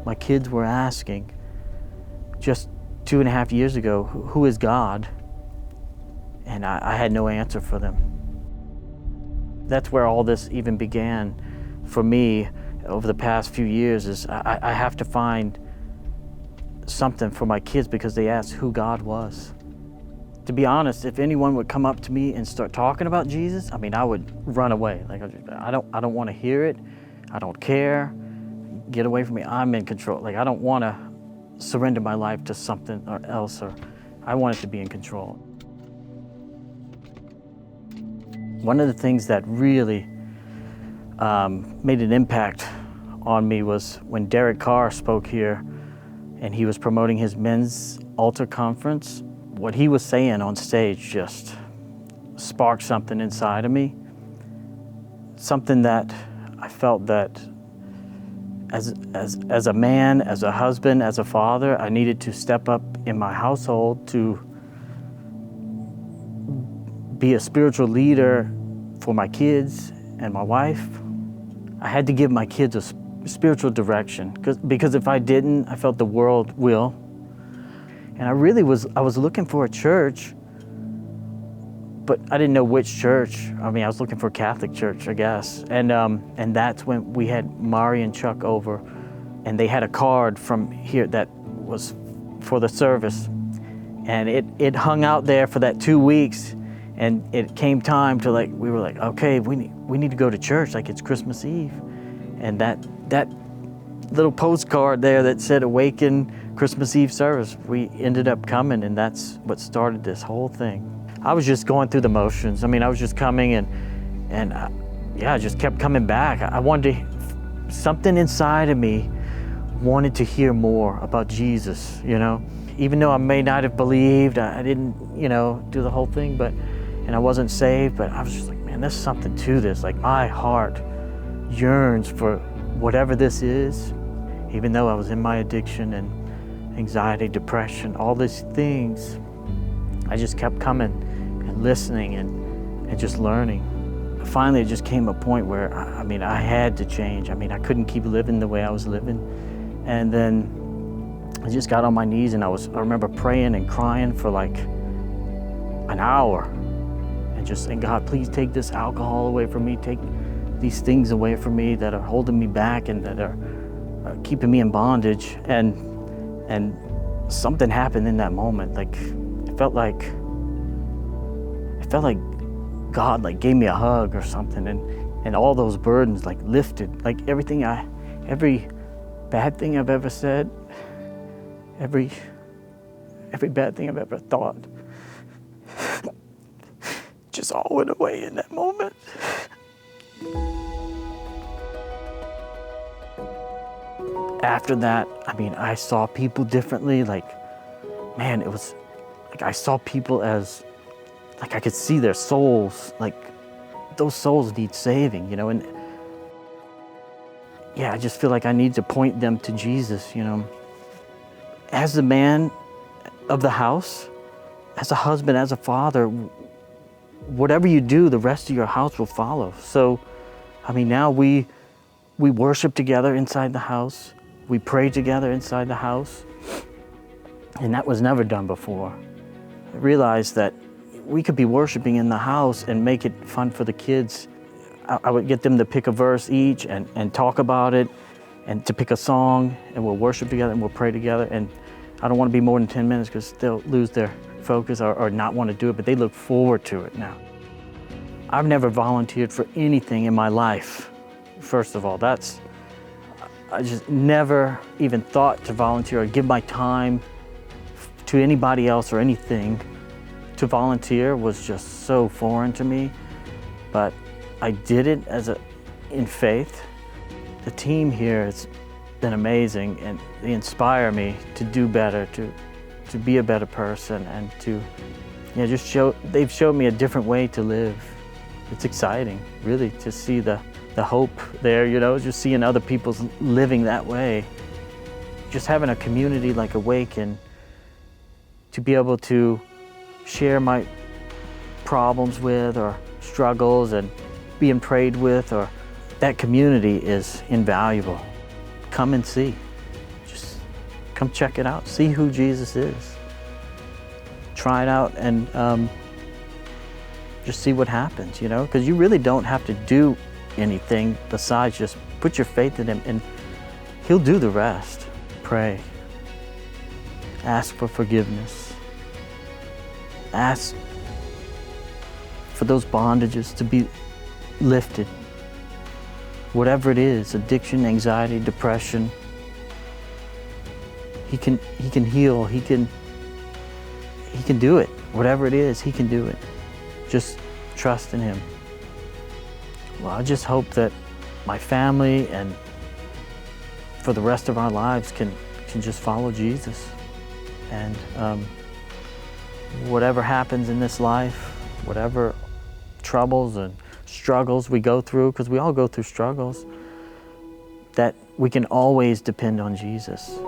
My kids were asking just 2.5 years ago, who is God? And I had no answer for them. That's where all this even began for me over the past few years, is I have to find something for my kids because they asked who God was. To be honest, if anyone would come up to me and start talking about Jesus, I would run away. Like, I don't want to hear it. I don't care. Get away from me. I'm in control. Like, I don't want to surrender my life to something else, or I want it to be in control. One of the things that really made an impact on me was when Derek Carr spoke here and he was promoting his men's altar conference. What he was saying on stage just sparked something inside of me. Something that I felt that as a man, as a husband, as a father, I needed to step up in my household to be a spiritual leader for my kids and my wife. I had to give my kids a spiritual direction because if I didn't, I felt the world will. And I was looking for a church, but I didn't know which church. I was looking for a Catholic church, I guess. And that's when we had Mari and Chuck over, and they had a card from here that was for the service. And it hung out there for that 2 weeks, and it came time to we were like, okay, we need to go to church, like it's Christmas Eve. And that little postcard there that said Awaken Christmas Eve service, we ended up coming, and that's what started this whole thing. I was just going through the motions. I was just coming and I just kept coming back. I wanted to, something inside of me wanted to hear more about Jesus, Even though I may not have believed, I didn't, do the whole thing, and I wasn't saved, but I was just like, man, there's something to this. Like, my heart yearns for whatever this is, even though I was in my addiction and anxiety, depression, all these things. I just kept coming and listening and just learning. Finally, it just came a point where, I had to change. I couldn't keep living the way I was living. And then I just got on my knees and I remember praying and crying for like an hour and just saying, God, please take this alcohol away from me. Take these things away from me that are holding me back and that are keeping me in bondage. And something happened in that moment. It felt like God gave me a hug or something, and all those burdens lifted. Every bad thing I've ever said, every bad thing I've ever thought, just all went away in that moment. After that, I saw people differently. It was like I saw people as, I could see their souls. Those souls need saving, and I just feel like I need to point them to Jesus, As the man of the house, as a husband, as a father, whatever you do, the rest of your house will follow. So, now we worship together inside the house. We pray together inside the house. And that was never done before. I realized that we could be worshiping in the house and make it fun for the kids. I would get them to pick a verse each and talk about it, and to pick a song, and we'll worship together and we'll pray together. And I don't want to be more than 10 minutes because they'll lose their focus or not want to do it, but they look forward to it now. I've never volunteered for anything in my life. First of all, I just never even thought to volunteer or give my time to anybody else or anything. To volunteer was just so foreign to me, but I did it in faith. The team here has been amazing, and they inspire me to do better, to be a better person, and to they've showed me a different way to live. It's exciting, really, to see the hope there, just seeing other people living that way. Just having a community like Awaken, to be able to share my problems with or struggles and being prayed with, or that community is invaluable. Come and see. come check it out. See who Jesus is. Try it out and just see what happens, you know? Because you really don't have to do anything besides just put your faith in Him, and He'll do the rest. Pray. Ask for forgiveness. Ask for those bondages to be lifted. Whatever it is, addiction, anxiety, depression, He can heal. He can do it. Whatever it is, He can do it. Just trust in Him. Well, I just hope that my family and for the rest of our lives can just follow Jesus. And whatever happens in this life, whatever troubles and struggles we go through, because we all go through struggles, that we can always depend on Jesus.